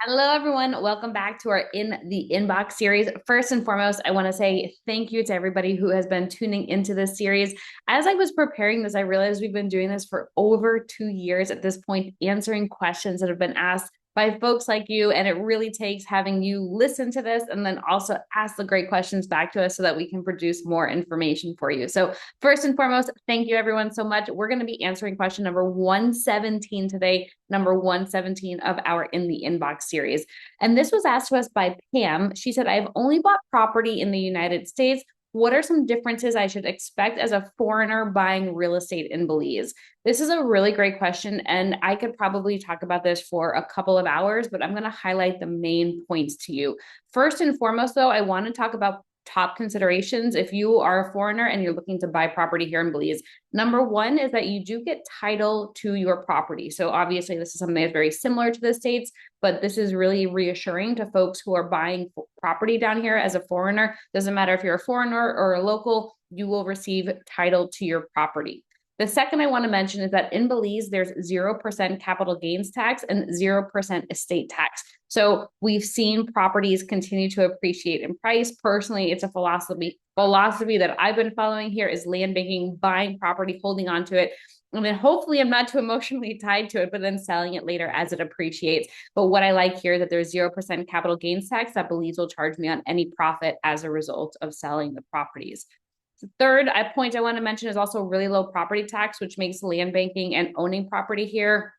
Hello, everyone. Welcome back to our In the Inbox series. First and foremost, I want to say thank you to everybody who has been tuning into this series. As I was preparing this, I realized we've been doing this for over 2 years at this point, answering questions that have been asked by folks like you. And it really takes having you listen to this and then also ask the great questions back to us so that we can produce more information for you. So, first and foremost, thank you everyone so much. We're going to be answering question number 117 today, number 117 of our In the Inbox series. And this was asked to us by Pam. She said, I've only bought property in the United States. What are some differences I should expect as a foreigner buying real estate in Belize? This is a really great question, and I could probably talk about this for a couple of hours, but I'm going to highlight the main points to you. First and foremost, though, I want to talk about top considerations if you are a foreigner and you're looking to buy property here in Belize. Number one is that you do get title to your property. So obviously this is something that's very similar to the States, but this is really reassuring to folks who are buying property down here as a foreigner. Doesn't matter if you're a foreigner or a local, you will receive title to your property. The second I want to mention is that in Belize, there's 0% capital gains tax and 0% estate tax. So we've seen properties continue to appreciate in price. Personally, it's a philosophy that I've been following here is land banking, buying property, holding on to it. And then hopefully I'm not too emotionally tied to it, but then selling it later as it appreciates. But what I like here is that there's 0% capital gains tax that Belize will charge me on any profit as a result of selling the properties. The third point I want to mention is also really low property tax, which makes land banking and owning property here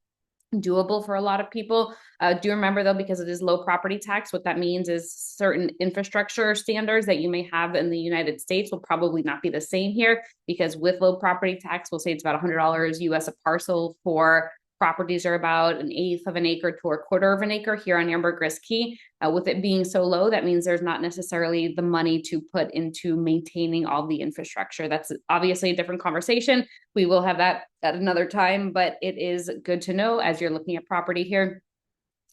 doable for a lot of people. Do remember though, because it is low property tax, what that means is certain infrastructure standards that you may have in the United States will probably not be the same here, because with low property tax, we'll say it's about $100 US a parcel for properties are about an eighth of an acre to a quarter of an acre here on Ambergris Key. With it being so low, that means there's not necessarily the money to put into maintaining all the infrastructure. That's obviously a different conversation. We will have that at another time, but it is good to know as you're looking at property here.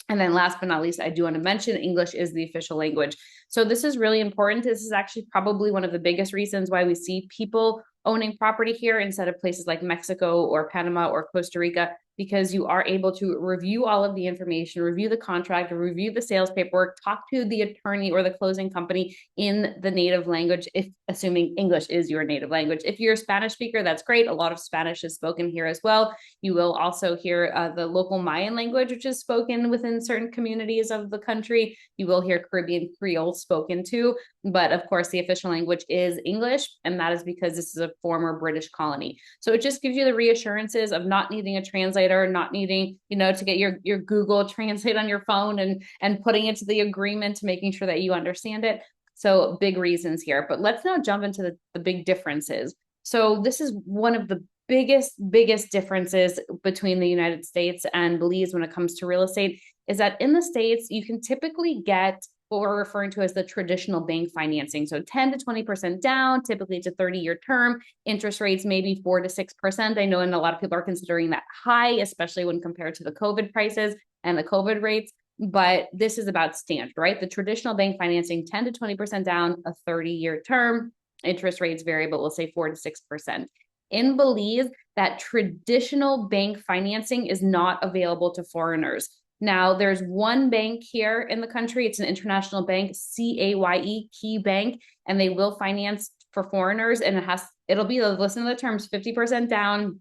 And then last but not least, I do want to mention English is the official language. So this is really important. This is actually probably one of the biggest reasons why we see people owning property here instead of places like Mexico or Panama or Costa Rica, because you are able to review all of the information, review the contract, review the sales paperwork, talk to the attorney or the closing company in the native language, if assuming English is your native language. If you're a Spanish speaker, that's great. A lot of Spanish is spoken here as well. You will also hear the local Mayan language, which is spoken within certain communities of the country. You will hear Caribbean Creole spoken too. But of course, the official language is English, and that is because this is a former British colony. So it just gives you the reassurances of not needing a translator, not needing, to get your Google Translate on your phone and putting it to the agreement, making sure that you understand it. So big reasons here. But let's now jump into the big differences. So this is one of the biggest differences between the United States and Belize when it comes to real estate is that in the States, you can typically get what we're referring to as the traditional bank financing. So 10 to 20% down, typically it's a 30-year term, interest rates maybe 4 to 6%. I know, and a lot of people are considering that high, especially when compared to the COVID prices and the COVID rates. But this is about standard, right? The traditional bank financing, 10 to 20% down, a 30-year term, interest rates vary, but we'll say 4 to 6%. In Belize, that traditional bank financing is not available to foreigners. Now, there's one bank here in the country. It's an international bank, CAYE, Key Bank, and they will finance for foreigners. And it'll be, listen to the terms, 50% down,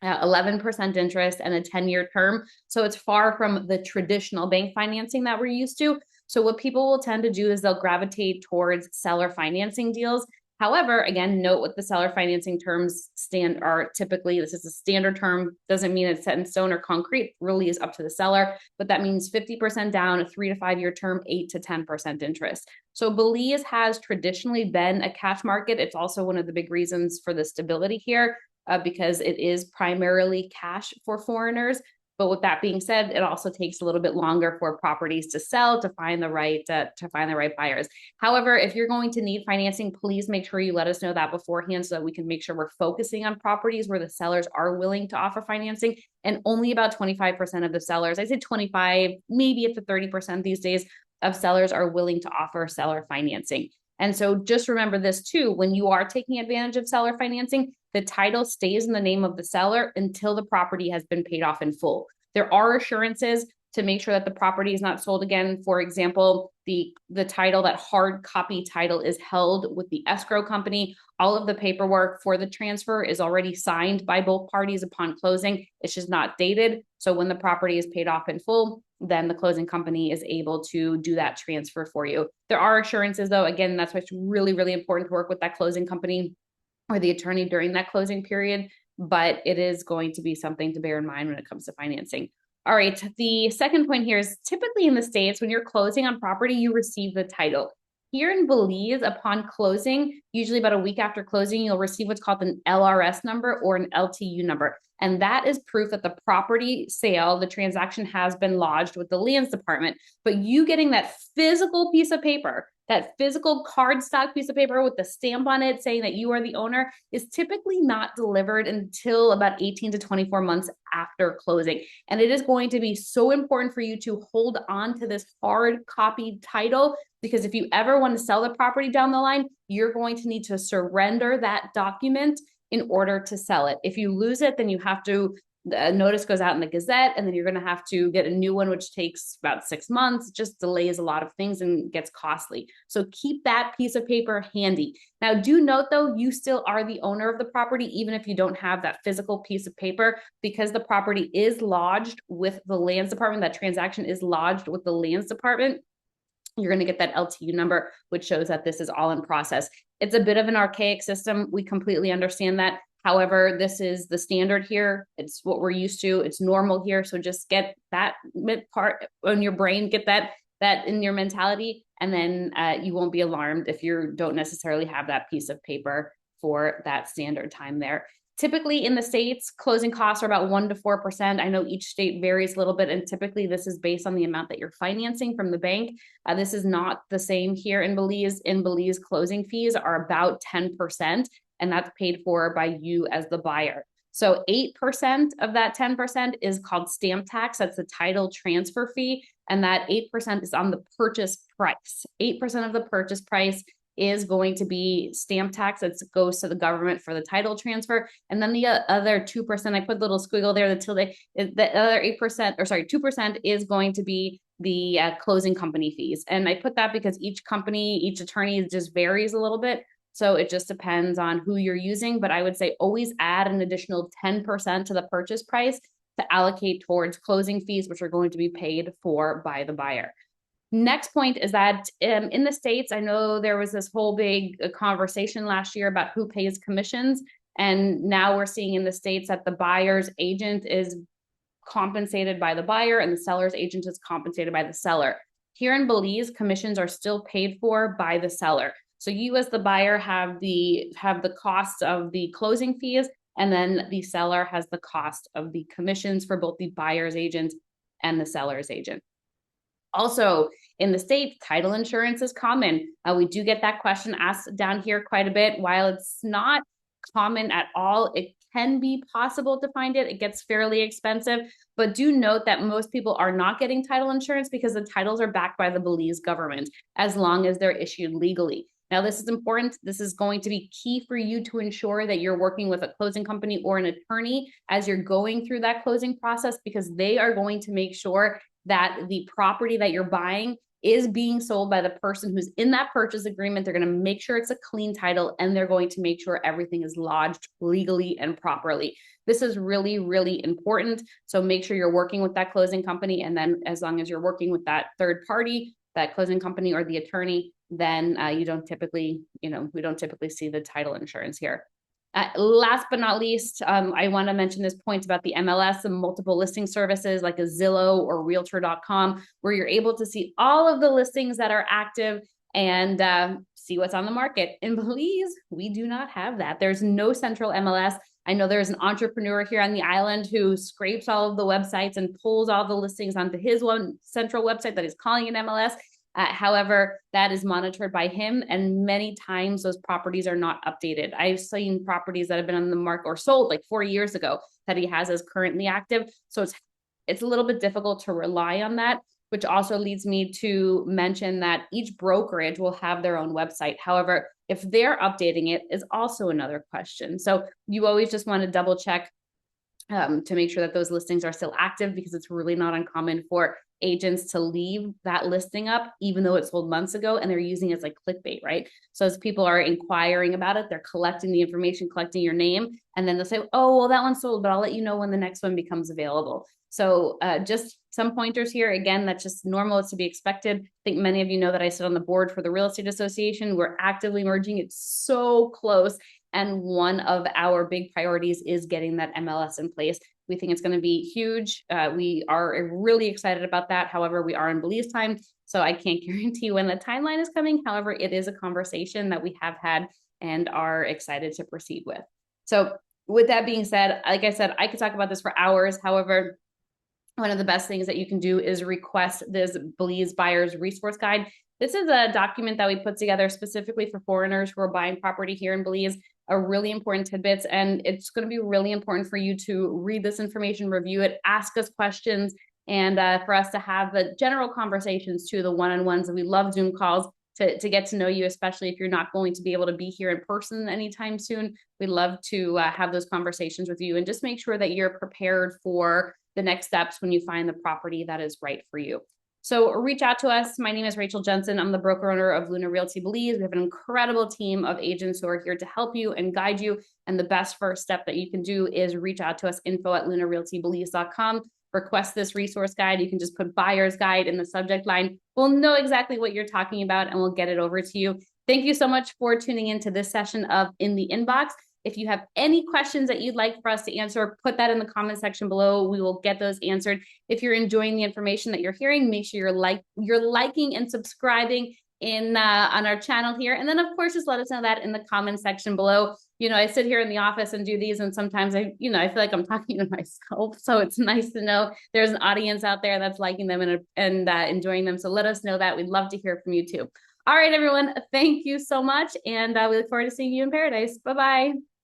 11% interest, and a 10-year term. So it's far from the traditional bank financing that we're used to. So what people will tend to do is they'll gravitate towards seller financing deals. However, again, note what the seller financing terms are typically. This is a standard term, doesn't mean it's set in stone or concrete, really is up to the seller, but that means 50% down, a 3 to 5 year term, 8 to 10% interest. So Belize has traditionally been a cash market. It's also one of the big reasons for the stability here, because it is primarily cash for foreigners. But with that being said, it also takes a little bit longer for properties to sell to find the right buyers. However, if you're going to need financing, please make sure you let us know that beforehand so that we can make sure we're focusing on properties where the sellers are willing to offer financing. And only about 25% of the sellers, I say 25, maybe up to 30% these days of sellers are willing to offer seller financing. And so just remember this too, when you are taking advantage of seller financing, the title stays in the name of the seller until the property has been paid off in full. There are assurances to make sure that the property is not sold again. For example, the title, that hard copy title, is held with the escrow company. All of the paperwork for the transfer is already signed by both parties upon closing. It's just not dated. So when the property is paid off in full, then the closing company is able to do that transfer for you. There are assurances though. Again, that's why it's really, really important to work with that closing company or the attorney during that closing period, but it is going to be something to bear in mind when it comes to financing. All right, the second point here is typically in the States, when you're closing on property, you receive the title. Here in Belize, upon closing, usually about a week after closing, you'll receive what's called an LRS number or an LTU number. And that is proof that the property sale, the transaction, has been lodged with the lands department. But you getting that physical piece of paper, that physical cardstock piece of paper with the stamp on it saying that you are the owner, is typically not delivered until about 18 to 24 months after closing. And it is going to be so important for you to hold on to this hard copy title, because if you ever want to sell the property down the line, you're going to need to surrender that document in order to sell it. If you lose it, then you have to, a notice goes out in the Gazette, and then you're going to have to get a new one, which takes about 6 months. It just delays a lot of things and gets costly. So keep that piece of paper handy. Now, do note though, you still are the owner of the property, even if you don't have that physical piece of paper, because the property is lodged with the lands department. That transaction is lodged with the lands department. You're going to get that LTU number, which shows that this is all in process. It's a bit of an archaic system. We completely understand that. However, this is the standard here. It's what we're used to. It's normal here. So just get that part on your brain, get that in your mentality, and then you won't be alarmed if you don't necessarily have that piece of paper for that standard time there. Typically in the States, closing costs are about 1 to 4%. I know each state varies a little bit, and typically this is based on the amount that you're financing from the bank. This is not the same here in Belize. In Belize, closing fees are about 10%, and that's paid for by you as the buyer. So 8% of that 10% is called stamp tax. That's the title transfer fee. And that 8% is on the purchase price. 8% of the purchase price is going to be stamp tax that goes to the government for the title transfer. And then the other 2%, I put a little squiggle there, the other 8%, or sorry, 2% is going to be the closing company fees. And I put that because each company, each attorney just varies a little bit. So it just depends on who you're using. But I would say always add an additional 10% to the purchase price to allocate towards closing fees, which are going to be paid for by the buyer. Next point is that in the States, I know there was this whole big conversation last year about who pays commissions. And now we're seeing in the States that the buyer's agent is compensated by the buyer and the seller's agent is compensated by the seller. Here in Belize, commissions are still paid for by the seller. So you as the buyer have the cost of the closing fees, and then the seller has the cost of the commissions for both the buyer's agent and the seller's agent. Also, in the States, title insurance is common. We do get that question asked down here quite a bit. While it's not common at all, it can be possible to find it. It gets fairly expensive, but do note that most people are not getting title insurance because the titles are backed by the Belize government as long as they're issued legally. Now, this is important. This is going to be key for you to ensure that you're working with a closing company or an attorney as you're going through that closing process, because they are going to make sure that the property that you're buying is being sold by the person who's in that purchase agreement. They're going to make sure it's a clean title, and they're going to make sure everything is lodged legally and properly. This is really, really important. So make sure you're working with that closing company. And then as long as you're working with that third party, that closing company or the attorney, then we don't typically see the title insurance here. Last but not least, I want to mention this point about the MLS and multiple listing services like a Zillow or Realtor.com, where you're able to see all of the listings that are active and see what's on the market. In Belize, we do not have that. There's no central MLS. I know there's an entrepreneur here on the island who scrapes all of the websites and pulls all the listings onto his one central website that he's calling an MLS. However, that is monitored by him, and many times those properties are not updated. I've seen properties that have been on the market or sold like 4 years ago that he has as currently active. So it's a little bit difficult to rely on that, which also leads me to mention that each brokerage will have their own website. However, if they're updating it is also another question. So you always just want to double check to make sure that those listings are still active, because it's really not uncommon for agents to leave that listing up, even though it sold months ago, and they're using it as like clickbait, right? So as people are inquiring about it, they're collecting the information, collecting your name, and then they'll say, oh, well, that one sold, but I'll let you know when the next one becomes available. So just some pointers here. Again, that's just normal. It's to be expected. I think many of you know that I sit on the board for the Real Estate Association. We're actively merging. It's so close. And one of our big priorities is getting that MLS in place. We think it's going to be huge. We are really excited about that. However, we are in Belize time, so I can't guarantee when the timeline is coming. However, it is a conversation that we have had and are excited to proceed with. So with that being said, like I said, I could talk about this for hours. However, one of the best things that you can do is request this Belize Buyer's Resource Guide. This is a document that we put together specifically for foreigners who are buying property here in Belize, are really important tidbits. And it's going to be really important for you to read this information, review it, ask us questions, and for us to have the general conversations too, the one-on-ones. And we love Zoom calls to get to know you, especially if you're not going to be able to be here in person anytime soon. We'd love to have those conversations with you and just make sure that you're prepared for the next steps when you find the property that is right for you. So reach out to us. My name is Rachel Jensen. I'm the broker owner of Luna Realty Belize. We have an incredible team of agents who are here to help you and guide you. And the best first step that you can do is reach out to us, info@lunarealtybelize.com. Request this resource guide. You can just put buyer's guide in the subject line. We'll know exactly what you're talking about and we'll get it over to you. Thank you so much for tuning into this session of In the Inbox. If you have any questions that you'd like for us to answer, put that in the comment section below. We will get those answered. If you're enjoying the information that you're hearing, make sure you're liking and subscribing in on our channel here. And then of course, just let us know that in the comment section below. You know, I sit here in the office and do these, and sometimes I feel like I'm talking to myself. So it's nice to know there's an audience out there that's liking them and enjoying them. So let us know that. We'd love to hear from you too. All right, everyone. Thank you so much. And we look forward to seeing you in paradise. Bye-bye.